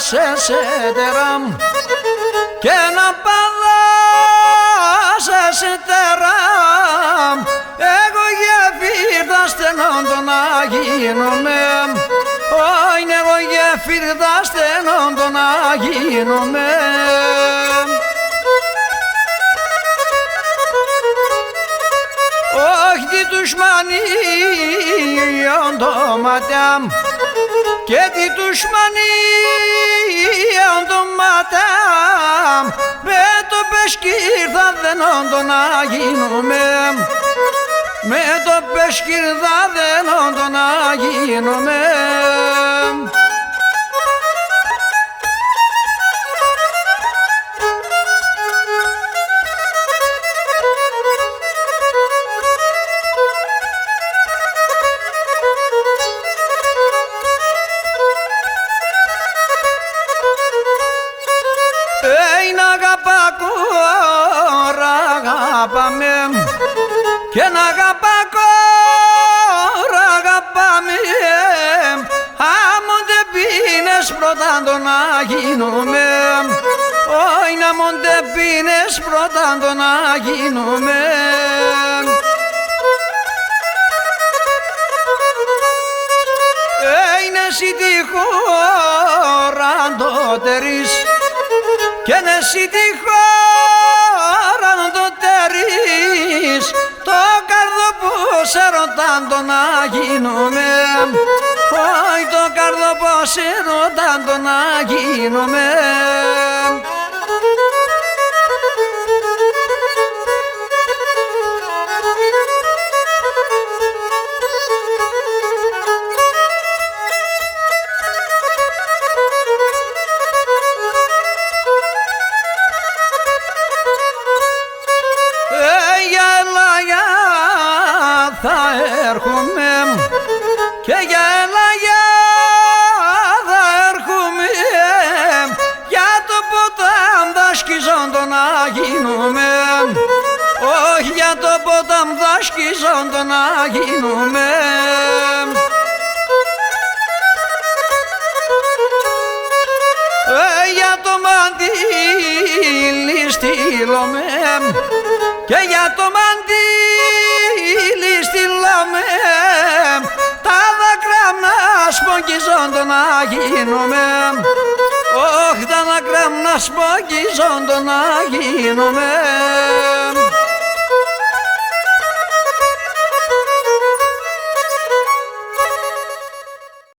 σε σέτεραμ και να παδά σε σέτεραμ εγώ γεφύρτα στενών το να γίνομαι είναι εγώ γεφύρτα στενών το να γίνομαι όχι τη τουσμανίων το ματιάμ και τη τουσμανίων το ματιάμ με το πεσκύρδα δενών το να γίνομαι με το πεσκύρδα δενών το να γίνομαι να αγαπακόρα αγαπάμε και να αγαπακόρα αγαπάμε άμοντε πίνες πρώτα το να γίνουμε όχι να μόντε πίνες πρώτα το να γίνουμε είναι εσύ τη χώρα το τερείς και είναι εσύ τη χώρα το τερείς το καρδό που σε ρωτάν το να γίνομαι όχι το καρδό που σε ρωτάν το να γίνομαι θα έρχομαι και για Ελαγιά θα έρχομαι για το ποτάμ δάσκηζον το να γίνουμε όχι για το ποτάμ δάσκηζον το να γίνουμε για το μαντήλι στείλομαι και για το μαντήλι στείλαμε τα δάκρυα να σπογγίζον το να γίνομαι όχι τα δάκρυα να σπογγίζον το να γίνομαι